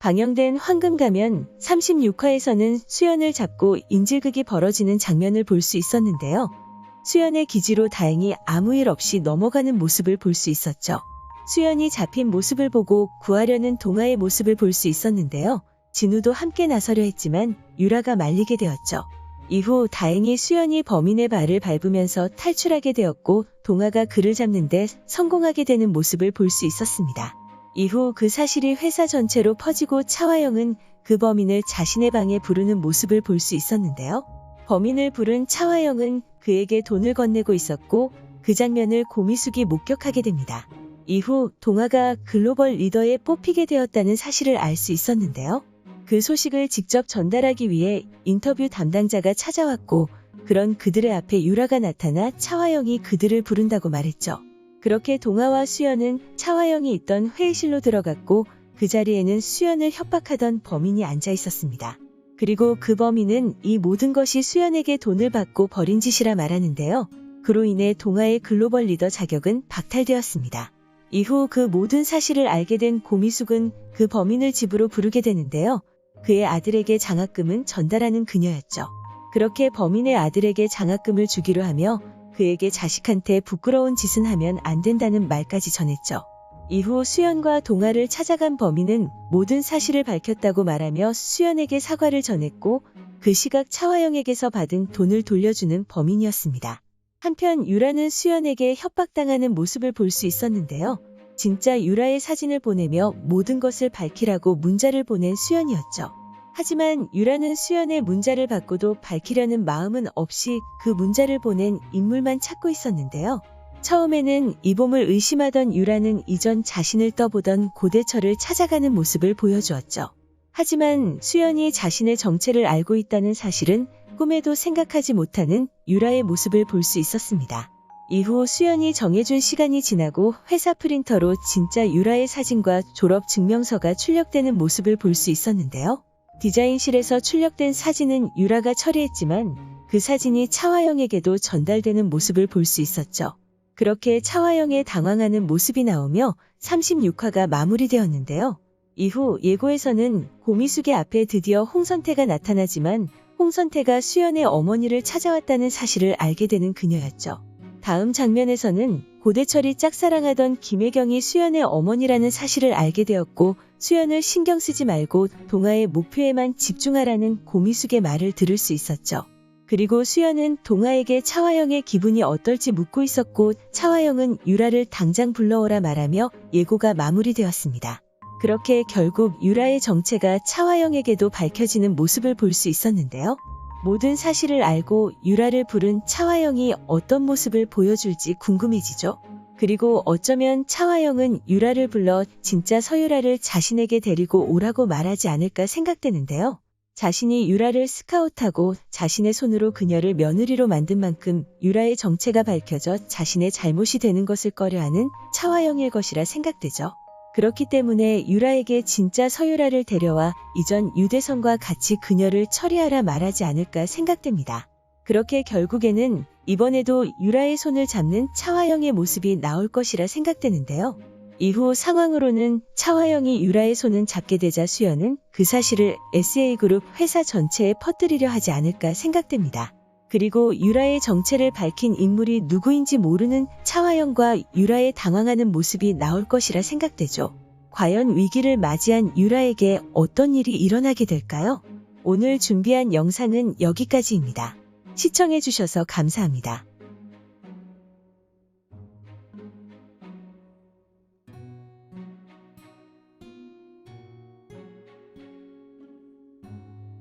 방영된 황금가면 36화에서는 수연을 잡고 인질극이 벌어지는 장면을 볼 수 있었는데요. 수연의 기지로 다행히 아무 일 없이 넘어가는 모습을 볼 수 있었죠. 수연이 잡힌 모습을 보고 구하려는 동아의 모습을 볼 수 있었는데요. 진우도 함께 나서려 했지만 유라가 말리게 되었죠. 이후 다행히 수연이 범인의 발을 밟으면서 탈출하게 되었고 동아가 그를 잡는데 성공하게 되는 모습을 볼 수 있었습니다. 이후 그 사실이 회사 전체로 퍼지고 차화영은 그 범인을 자신의 방에 부르는 모습을 볼 수 있었는데요. 범인을 부른 차화영은 그에게 돈을 건네고 있었고 그 장면을 고미숙이 목격하게 됩니다. 이후 동아가 글로벌 리더에 뽑히게 되었다는 사실을 알 수 있었는데요. 그 소식을 직접 전달하기 위해 인터뷰 담당자가 찾아왔고 그런 그들의 앞에 유라가 나타나 차화영이 그들을 부른다고 말했죠. 그렇게 동아와 수연은 차화영이 있던 회의실로 들어갔고 그 자리에는 수연을 협박하던 범인이 앉아 있었습니다. 그리고 그 범인은 이 모든 것이 수연에게 돈을 받고 벌인 짓이라 말하는데요. 그로 인해 동아의 글로벌 리더 자격은 박탈되었습니다. 이후 그 모든 사실을 알게 된 고미숙은 그 범인을 집으로 부르게 되는데요. 그의 아들에게 장학금은 전달하는 그녀였죠. 그렇게 범인의 아들에게 장학금을 주기로 하며 그에게 자식한테 부끄러운 짓은 하면 안 된다는 말까지 전했죠. 이후 수연과 동아를 찾아간 범인은 모든 사실을 밝혔다고 말하며 수연에게 사과를 전했고 그 시각 차화영에게서 받은 돈을 돌려주는 범인이었습니다. 한편 유라는 수연에게 협박당하는 모습을 볼 수 있었는데요. 진짜 유라의 사진을 보내며 모든 것을 밝히라고 문자를 보낸 수연이었죠. 하지만 유라는 수연의 문자를 받고도 밝히려는 마음은 없이 그 문자를 보낸 인물만 찾고 있었는데요. 처음에는 이봄을 의심하던 유라는 이전 자신을 떠보던 고대철을 찾아가는 모습을 보여주었죠. 하지만 수연이 자신의 정체를 알고 있다는 사실은 꿈에도 생각하지 못하는 유라의 모습을 볼 수 있었습니다. 이후 수연이 정해준 시간이 지나고 회사 프린터로 진짜 유라의 사진과 졸업 증명서가 출력되는 모습을 볼 수 있었는데요. 디자인실에서 출력된 사진은 유라가 처리했지만 그 사진이 차화영에게도 전달되는 모습을 볼 수 있었죠. 그렇게 차화영의 당황하는 모습이 나오며 36화가 마무리되었는데요. 이후 예고에서는 고미숙의 앞에 드디어 홍선태가 나타나지만 홍선태가 수연의 어머니를 찾아왔다는 사실을 알게 되는 그녀였죠. 다음 장면에서는 고대철이 짝사랑하던 김혜경이 수연의 어머니라는 사실을 알게 되었고 수연을 신경 쓰지 말고 동아의 목표에만 집중하라는 고미숙의 말을 들을 수 있었죠. 그리고 수연은 동아에게 차화영의 기분이 어떨지 묻고 있었고 차화영은 유라를 당장 불러오라 말하며 예고가 마무리되었습니다. 그렇게 결국 유라의 정체가 차화영에게도 밝혀지는 모습을 볼 수 있었는데요. 모든 사실을 알고 유라를 부른 차화영이 어떤 모습을 보여줄지 궁금해지죠. 그리고 어쩌면 차화영은 유라를 불러 진짜 서유라를 자신에게 데리고 오라고 말하지 않을까 생각되는데요. 자신이 유라를 스카우트하고 자신의 손으로 그녀를 며느리로 만든 만큼 유라의 정체가 밝혀져 자신의 잘못이 되는 것을 꺼려하는 차화영일 것이라 생각되죠. 그렇기 때문에 유라에게 진짜 서유라를 데려와 이전 유대선과 같이 그녀를 처리하라 말하지 않을까 생각됩니다. 그렇게 결국에는 이번에도 유라의 손을 잡는 차화영의 모습이 나올 것이라 생각되는데요. 이후 상황으로는 차화영이 유라의 손은 잡게 되자 수연은 그 사실을 SA그룹 회사 전체에 퍼뜨리려 하지 않을까 생각됩니다. 그리고 유라의 정체를 밝힌 인물이 누구인지 모르는 차화영과 유라의 당황하는 모습이 나올 것이라 생각되죠. 과연 위기를 맞이한 유라에게 어떤 일이 일어나게 될까요? 오늘 준비한 영상은 여기까지입니다. 시청해주셔서 감사합니다.